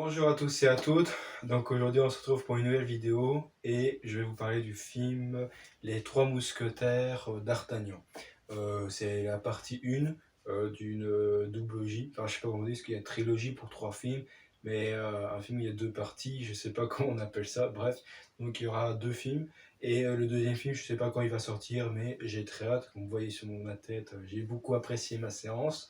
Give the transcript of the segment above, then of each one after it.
Bonjour à tous et à toutes. Donc aujourd'hui on se retrouve pour une nouvelle vidéo et je vais vous parler du film Les Trois Mousquetaires d'Artagnan. C'est la partie 1 d'une double-logie. Enfin je sais pas comment on dit, parce qu'il y a une trilogie pour trois films, mais un film il y a deux parties, je sais pas comment on appelle ça, bref. Donc il y aura deux films et le deuxième film je sais pas quand il va sortir, mais j'ai très hâte. Comme vous voyez sur ma tête, j'ai beaucoup apprécié ma séance.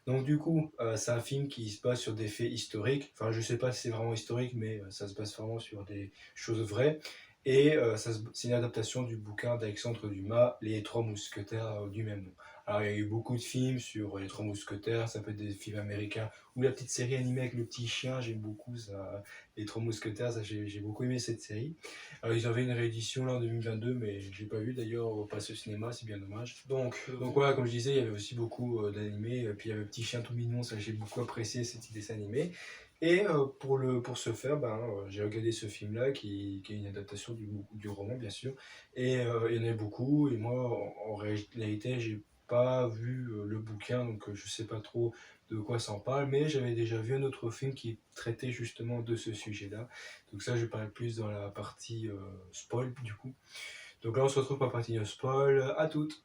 Donc du coup, c'est un film qui se base sur des faits historiques. Enfin, je sais pas si c'est vraiment historique, mais ça se base vraiment sur des choses vraies. Et c'est une adaptation du bouquin d'Alexandre Dumas, Les Trois Mousquetaires du même nom. Alors, il y a eu beaucoup de films sur les Trois Mousquetaires, ça peut être des films américains, ou la petite série animée avec le petit chien, j'aime beaucoup ça. Les Trois Mousquetaires, ça, j'ai beaucoup aimé cette série. Alors, ils avaient une réédition là en 2022, mais je l'ai pas vu d'ailleurs passer au cinéma, c'est bien dommage. Donc voilà, comme je disais, il y avait aussi beaucoup d'animés, puis il y avait le petit chien tout mignon, ça j'ai beaucoup apprécié cet dessin animé. Et pour ce faire, j'ai regardé ce film-là, qui est une adaptation du roman, bien sûr. Et il y en a beaucoup, et moi, en réalité, j'ai pas vu le bouquin, donc je sais pas trop de quoi ça en parle, mais j'avais déjà vu un autre film qui traitait justement de ce sujet-là. Donc ça, je parle plus dans la partie spoil, du coup. Donc là, on se retrouve pour la partie no spoil. À toutes.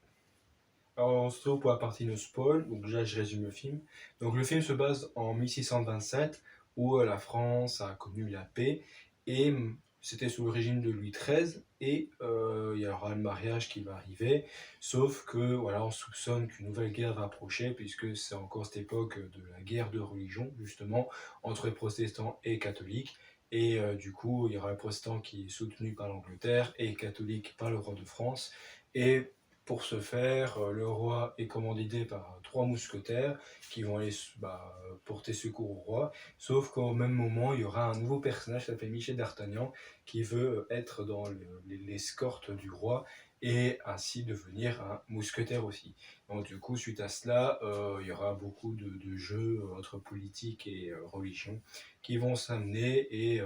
Alors, on se retrouve pour la partie no spoil. Donc déjà, je résume le film. Donc le film se base en 1627, où la France a connu la paix. Et c'était sous le régime de Louis XIII. Et il y aura le mariage qui va arriver. Sauf que, voilà, on soupçonne qu'une nouvelle guerre va approcher, puisque c'est encore cette époque de la guerre de religion, justement, entre les protestants et catholiques. Et du coup, il y aura le protestant qui est soutenu par l'Angleterre et catholique par le roi de France. Et pour ce faire, le roi est commandité par trois mousquetaires qui vont aller porter secours au roi. Sauf qu'au même moment, il y aura un nouveau personnage qui s'appelle Michel d'Artagnan qui veut être dans l'escorte du roi et ainsi devenir un mousquetaire aussi. Donc du coup, suite à cela, il y aura beaucoup de jeux entre politique et religion qui vont s'amener et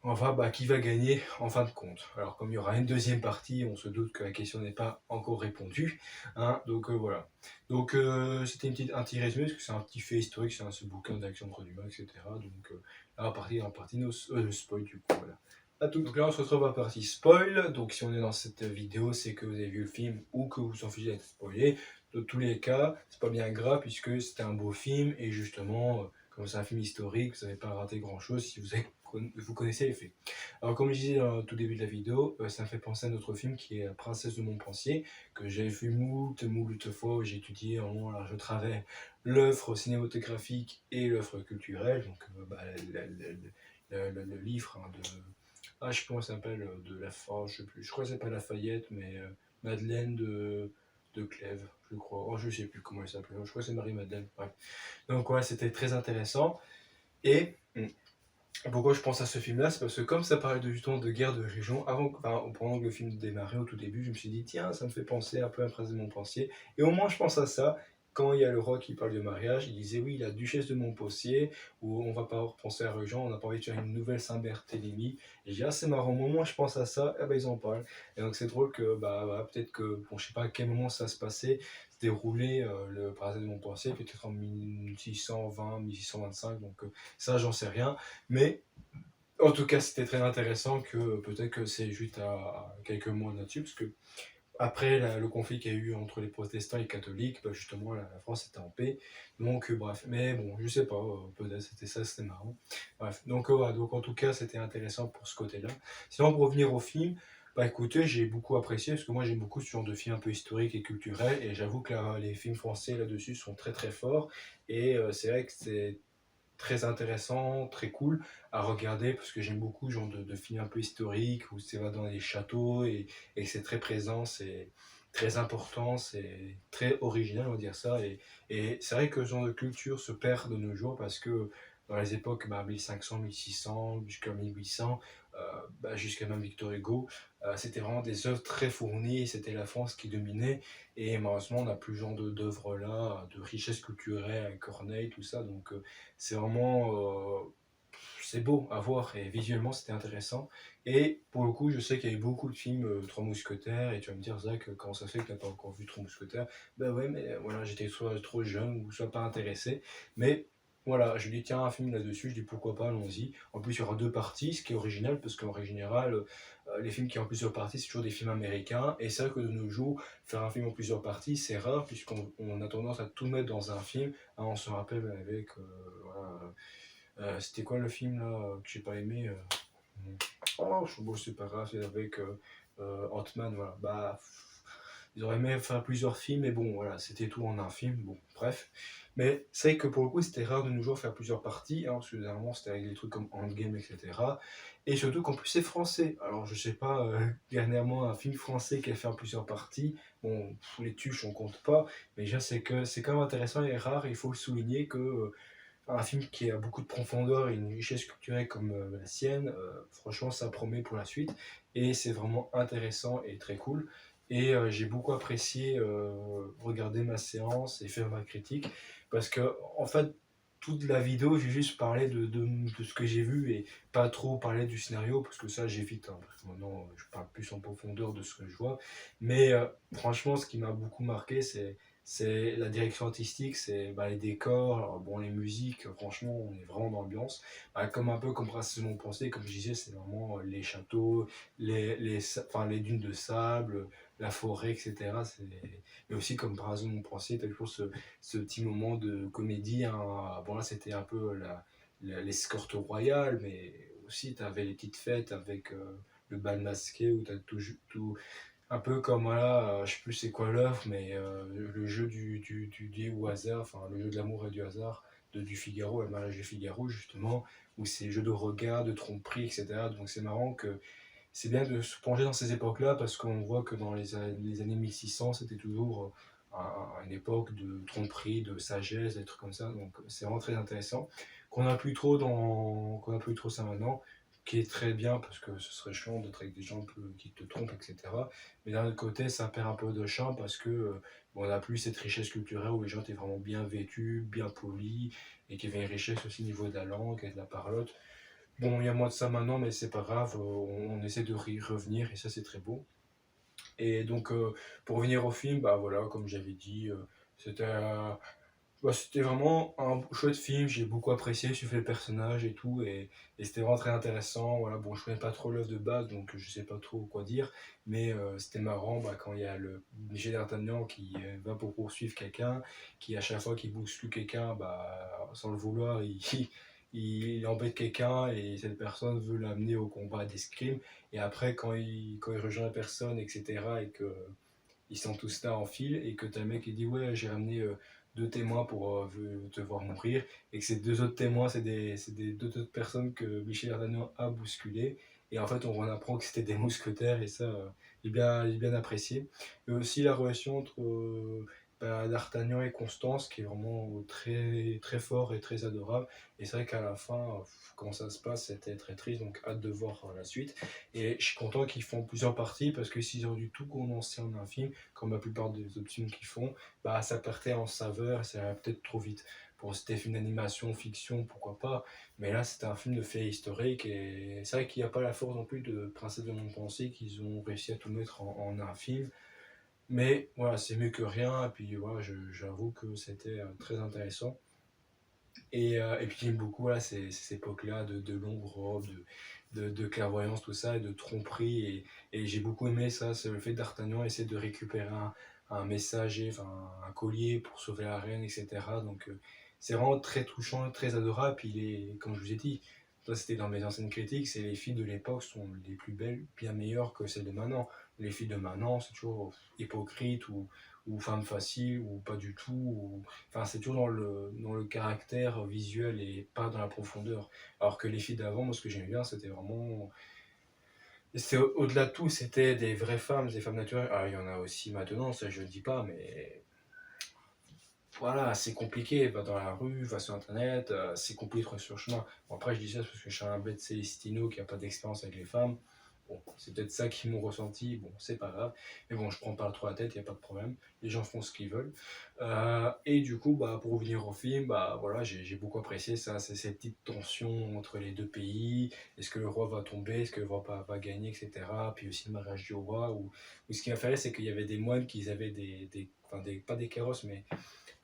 enfin, qui va gagner en fin de compte. Alors, comme il y aura une deuxième partie, on se doute que la question n'est pas encore répondue. Hein, donc voilà. Donc c'était un petit résumé, parce que c'est un petit fait historique, c'est ce bouquin d'Alexandre Dumas, etc. Donc là, en partie nos spoil, du coup, voilà. À tout. Donc là, on se retrouve à la partie spoil. Donc si on est dans cette vidéo, c'est que vous avez vu le film ou que vous s'en fichez d'être spoilé. Dans tous les cas, c'est pas bien grave, puisque c'était un beau film, et justement, comme c'est un film historique, vous n'avez pas raté grand chose si vous connaissez les faits. Alors comme je disais au tout début de la vidéo, ça me fait penser à un autre film qui est Princesse de Montpensier, que j'ai vu moult fois, où j'ai étudié en long, large, travers l'œuvre cinématographique et l'œuvre culturelle, donc le livre hein, de... Ah, je sais pas comment ça s'appelle, de la France, je sais plus, je crois que c'est pas Lafayette, mais Madeleine de Clèves, je crois. Oh, je sais plus comment elle s'appelle, je crois que c'est Marie-Madeleine, bref. Donc ouais, c'était très intéressant. Et pourquoi je pense à ce film-là, c'est parce que comme ça parlait de, justement de guerre de région, pendant que le film démarrait au tout début, je me suis dit, tiens, ça me fait penser un peu à Prince de Montpensier. Et au moins, je pense à ça. Quand il y a le roi qui parle de mariage, il disait, oui, la duchesse de Montpensier, où on va pas repenser à Régent, on n'a pas envie de faire une nouvelle Saint-Barthélemy. Et j'ai dit, ah, c'est marrant, au moment où je pense à ça, eh ben, ils en parlent. Et donc, c'est drôle que, peut-être que, bon, je sais pas à quel moment ça se passait, se déroulait le Prince de Montpensier, peut-être en 1620, 1625, donc ça, j'en sais rien. Mais en tout cas, c'était très intéressant que peut-être que c'est juste à quelques mois là-dessus, parce que après le conflit qu'il y a eu entre les protestants et les catholiques, justement, la France était en paix. Donc, bref, mais bon, je sais pas, peut-être c'était ça, c'était marrant. Bref, donc, voilà, donc en tout cas, c'était intéressant pour ce côté-là. Sinon, pour revenir au film, écoutez, j'ai beaucoup apprécié, parce que moi j'aime beaucoup ce genre de films un peu historiques et culturels, et j'avoue que les films français là-dessus sont très très forts, et c'est vrai que c'est très intéressant, très cool à regarder, parce que j'aime beaucoup ce genre de films un peu historiques où c'est va dans les châteaux et c'est très présent, c'est très important, c'est très original, on va dire ça. Et c'est vrai que ce genre de culture se perd de nos jours, parce que dans les époques 1500, 1600, jusqu'à 1800, jusqu'à même Victor Hugo, c'était vraiment des œuvres très fournies, c'était la France qui dominait. Et malheureusement, on n'a plus ce genre d'œuvres là, de richesse culturelle, avec Corneille, tout ça. Donc c'est vraiment c'est beau à voir, et visuellement c'était intéressant. Et pour le coup, je sais qu'il y a eu beaucoup de films Trois Mousquetaires, et tu vas me dire, Zach, comment ça fait que tu n'as pas encore vu Trois Mousquetaires? Ben ouais, mais voilà, j'étais soit trop jeune ou soit pas intéressé. Mais voilà, je dis tiens, un film là-dessus, je dis pourquoi pas, allons-y. En plus, il y aura deux parties, ce qui est original, parce qu'en règle générale, les films qui ont plusieurs parties, c'est toujours des films américains. Et c'est vrai que de nos jours, faire un film en plusieurs parties, c'est rare, puisqu'on a tendance à tout mettre dans un film. Hein, on se rappelle avec, voilà, c'était quoi le film là que j'ai pas aimé oh, bon, c'est pas grave, c'est avec Ant-Man, voilà. Bah, ils auraient aimé faire plusieurs films, mais bon, voilà, c'était tout en un film, bon, bref. Mais c'est vrai que pour le coup, c'était rare de nos jours faire plusieurs parties, hein, parce que généralement, c'était avec des trucs comme Endgame, etc. Et surtout qu'en plus, c'est français. Alors, je sais pas, dernièrement, un film français qui a fait en plusieurs parties, bon, les tuches, on compte pas, mais déjà, c'est que c'est quand même intéressant et rare, il faut le souligner que un film qui a beaucoup de profondeur et une richesse culturelle comme la sienne, franchement, ça promet pour la suite. Et c'est vraiment intéressant et très cool. Et j'ai beaucoup apprécié regarder ma séance et faire ma critique. Parce que, en fait, toute la vidéo, j'ai juste parlé de ce que j'ai vu et pas trop parlé du scénario, parce que ça, j'évite. Hein, parce que maintenant, je parle plus en profondeur de ce que je vois. Mais franchement, ce qui m'a beaucoup marqué, c'est la direction artistique, c'est bah, les décors, alors, bon, les musiques, franchement, on est vraiment dans l'ambiance. Bah, comme un peu comme Précisément Pensé, comme je disais, c'est vraiment les châteaux, enfin, les dunes de sable, la forêt, etc. Mais aussi comme Précisément Pensé, tu as toujours ce petit moment de comédie. Hein. Bon, là, c'était un peu l'escorte royale, mais aussi, tu avais les petites fêtes avec le bal masqué où tu as tout, un peu comme voilà, je sais plus c'est quoi l'œuvre, mais le jeu du dé au hasard, enfin le jeu de l'amour et du hasard du Figaro, le mariage de Figaro justement, où c'est jeu de regard, de tromperie, etc. Donc c'est marrant que c'est bien de se plonger dans ces époques-là parce qu'on voit que dans les années 1600, c'était toujours une époque de tromperie, de sagesse, des trucs comme ça. Donc c'est vraiment très intéressant. Qu'on a plus trop ça maintenant, qui est très bien parce que ce serait chiant d'être avec des gens qui te trompent, etc. Mais d'un autre côté, ça perd un peu de charme parce que bon, on n'a plus cette richesse culturelle où les gens étaient vraiment bien vêtus, bien polis, et qu'il y avait une richesse aussi au niveau de la langue et de la parlotte. Bon, il y a moins de ça maintenant, mais c'est pas grave, on essaie de y revenir et ça c'est très beau. Et donc, pour revenir au film, bah voilà, comme j'avais dit, c'était c'était vraiment un chouette film, j'ai beaucoup apprécié, suivre les personnages et tout, et c'était vraiment très intéressant. Voilà, bon, je connais pas trop l'œuvre de base, donc je sais pas trop quoi dire, mais c'était marrant bah, quand il y a le Michel d'Artagnan qui va pour poursuivre quelqu'un, qui à chaque fois qu'il bouscule quelqu'un, bah, sans le vouloir, il embête quelqu'un et cette personne veut l'amener au combat d'escrime, et après quand il rejoint la personne, etc., et que ils sont tous là en file et que t'as le mec qui dit ouais j'ai ramené deux témoins pour te voir mourir et que ces deux autres témoins c'est des deux autres personnes que Michel Artagnan a bousculé et en fait on apprend que c'était des mousquetaires et ça j'ai bien apprécié. Et aussi la relation entre bah, d'Artagnan et Constance qui est vraiment très très fort et très adorable et c'est vrai qu'à la fin comment ça se passe c'était très triste donc hâte de voir la suite et je suis content qu'ils font plusieurs parties parce que s'ils ont dû tout condenser en un film comme la plupart des autres films qu'ils font, bah ça perdait en saveur et ça allait peut-être trop vite. Pour c'était film d'animation, fiction, pourquoi pas, mais là c'était un film de fait historique et c'est vrai qu'il n'y a pas la force non plus de Princesse de Montpensier qu'ils ont réussi à tout mettre en un film. Mais voilà, c'est mieux que rien, et puis voilà, j'avoue que c'était très intéressant. Et puis j'aime beaucoup voilà, ces époques-là de longues robes, de clairvoyance, tout ça, et de tromperie. Et j'ai beaucoup aimé ça, c'est le fait d'Artagnan essayer de récupérer un messager, enfin un collier pour sauver la reine, etc. Donc c'est vraiment très touchant, très adorable. Puis comme je vous ai dit, ça c'était dans mes anciennes critiques, c'est les filles de l'époque sont les plus belles, bien meilleures que celles de maintenant. Les filles de maintenant, c'est toujours hypocrite ou femme facile ou pas du tout. Enfin, c'est toujours dans le caractère visuel et pas dans la profondeur. Alors que les filles d'avant, moi, ce que j'aimais bien, c'était vraiment. C'était au-delà de tout, c'était des vraies femmes, des femmes naturelles. Ah, il y en a aussi maintenant, ça je ne dis pas, mais voilà, c'est compliqué. Va dans la rue, va sur internet, c'est compliqué de trouver sur le chemin. Bon, après, je dis ça parce que je suis un bête Célestino qui n'a pas d'expérience avec les femmes. Bon, c'est peut-être ça qu'ils m'ont ressenti, bon, c'est pas grave. Mais bon, je prends pas trop la tête, il n'y a pas de problème. Les gens font ce qu'ils veulent. Et du coup, bah, pour revenir au film, bah, voilà, j'ai beaucoup apprécié ça, c'est cette petite tension entre les deux pays. Est-ce que le roi va tomber, est-ce que le roi va gagner, etc. Puis aussi le mariage du roi. Ou ce qui m'a fait rire, c'est qu'il y avait des moines qui avaient enfin, pas des carrosses, mais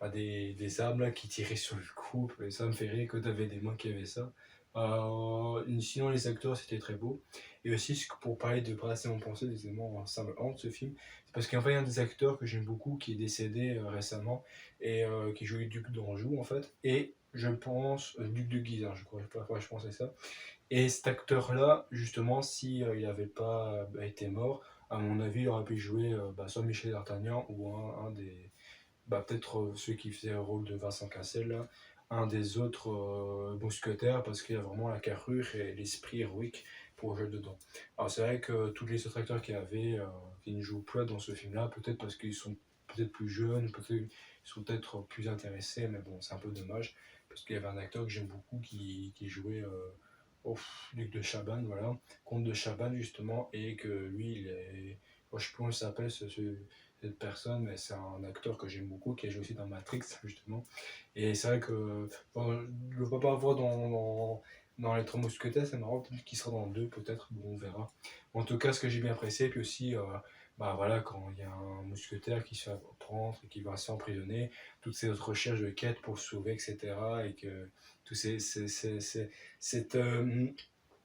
pas des armes là, qui tiraient sur le couple. Et ça me fait rire que tu avais des moines qui avaient ça. Sinon, les acteurs, c'était très beau. Et aussi, pour parler de brasser mon pensée, des éléments, ça me hante ce film. C'est parce qu'en fait, il y a un des acteurs que j'aime beaucoup qui est décédé récemment et qui jouait le duc d'Anjou en fait. Et je pense, duc de Guise, hein, je crois, je pensais ça. Et cet acteur-là, justement, si il n'avait pas été mort, à mon avis, il aurait pu jouer soit Michel d'Artagnan ou un des, peut-être celui qui faisait le rôle de Vincent Cassel, là, un des autres mousquetaires, parce qu'il y a vraiment la carrure et l'esprit héroïque pour jouer dedans. Alors c'est vrai que tous les autres acteurs qui ne jouent plus dans ce film-là, peut-être parce qu'ils sont peut-être plus jeunes, peut-être qu'ils sont peut-être plus intéressés, mais bon, c'est un peu dommage, parce qu'il y avait un acteur que j'aime beaucoup qui jouait Luc de Chabannes, voilà, comte de Chabannes justement, et que lui, il est... Moi, je sais plus comment il s'appelle cette personne, mais c'est un acteur que j'aime beaucoup, qui a joué aussi dans Matrix, justement. Et c'est vrai que bon, je ne le vois pas voir dans Les Trois Mousquetaires, c'est marrant, peut-être qu'il sera dans le 2, peut-être, bon, on verra. En tout cas, ce que j'ai bien apprécié, puis aussi, bah voilà, quand il y a un mousquetaire qui se fait prendre et qui va s'emprisonner, toutes ces autres recherches de quête pour se sauver, etc., et que tous cette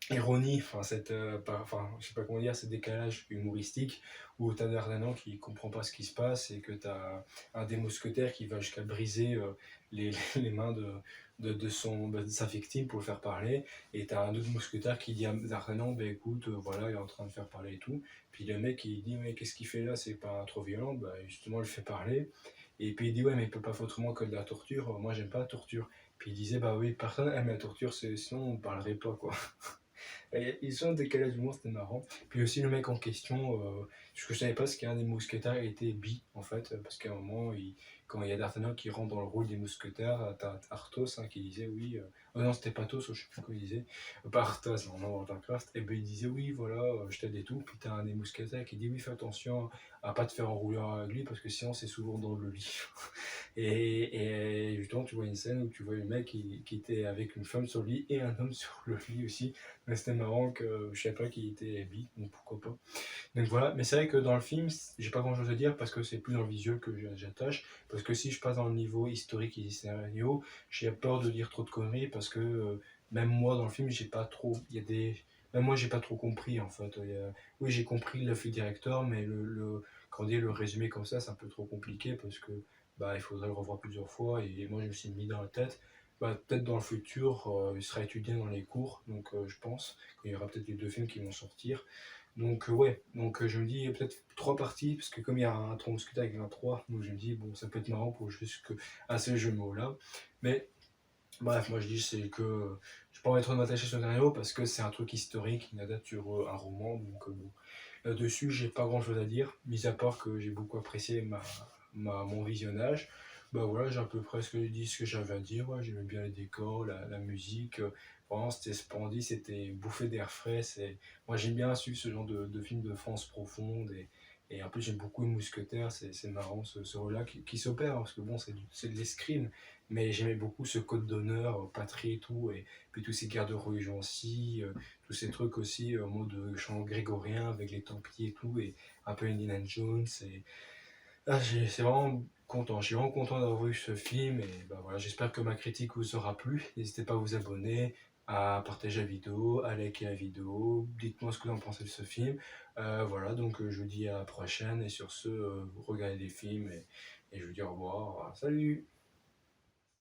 ironie, enfin, je sais pas comment dire, ce décalage humoristique où t'as D'Artagnan qui comprend pas ce qui se passe et que t'as un des mousquetaires qui va jusqu'à briser les mains de sa victime pour le faire parler, et t'as un autre mousquetaire qui dit à D'Artagnan, bah écoute, voilà, il est en train de faire parler et tout, puis le mec il dit, mais qu'est-ce qu'il fait là, c'est pas trop violent, bah justement il le fait parler, et puis il dit, ouais, mais il peut pas faire autrement que de la torture, moi j'aime pas la torture, puis il disait, bah oui, personne aime la torture, sinon on parlerait pas, quoi. Et ils sont en décalage d'humour, c'était marrant. Puis aussi le mec en question, ce que je savais pas, c'est qu'un des mousquetaires était bi, en fait, parce qu'à un moment, quand il y a D'Artagnan qui rentre dans le rôle des mousquetaires, t'as Arthos qui disait oui, oh non, c'était Pathos, je sais plus quoi il disait, pas Arthos, non, non, Warcraft, et ben il disait oui, voilà, je t'aide et tout, puis t'as un des mousquetaires qui dit oui, fais attention à pas te faire enrouler avec lui, parce que sinon c'est souvent dans le lit. Et justement, tu vois une scène où tu vois le mec qui était avec une femme sur le lit et un homme sur le lit aussi. Mais c'était marrant que je savais pas qu'il était bi, donc pourquoi pas. Donc voilà, mais c'est vrai que dans le film, j'ai pas grand chose à dire parce que c'est plus dans le visuel que j'attache. Parce que si je passe dans le niveau historique et scénario, j'ai peur de dire trop de conneries parce que même moi dans le film, j'ai pas trop. Il y a des. Même moi, j'ai pas trop compris en fait. Oui, j'ai compris le fil directeur, mais quand on dit le résumé comme ça, c'est un peu trop compliqué parce que bah, il faudrait le revoir plusieurs fois et moi, je me suis mis dans la tête. Bah, peut-être dans le futur, il sera étudié dans les cours, donc je pense qu'il y aura peut-être les deux films qui vont sortir. Donc ouais, donc je me dis peut-être trois parties, parce que comme il y a un 3 mousquetaires avec un 3, donc je me dis bon ça peut être marrant pour juste à ce jeu de mots là. Mais bref, moi je dis c'est que je peux pas trop m'attacher sur le scénario parce que c'est un truc historique, il date sur un roman, donc bon. Là-dessus j'ai pas grand chose à dire, mis à part que j'ai beaucoup apprécié mon visionnage. Bah voilà, j'ai à peu près dit ce que j'avais à dire, ouais, j'aimais bien les décors, la musique, vraiment c'était splendide, c'était bouffé d'air frais, moi j'aime bien suivre ce genre de films de France profonde, et en plus j'aime beaucoup les mousquetaires, c'est marrant ce rôle-là qui s'opère, hein, parce que bon c'est de l'escrime, mais j'aimais beaucoup ce code d'honneur, patrie et tout, et puis tous ces guerres de religion aussi, tous ces trucs aussi en mode chant grégorien avec les Templiers et tout, et un peu Indiana Jones, c'est vraiment content, je suis vraiment content d'avoir vu ce film, et bah voilà, j'espère que ma critique vous aura plu, n'hésitez pas à vous abonner, à partager la vidéo, à liker la vidéo, dites-moi ce que vous en pensez de ce film. Voilà, donc je vous dis à la prochaine, et sur ce, vous regardez des films, et je vous dis au revoir, salut!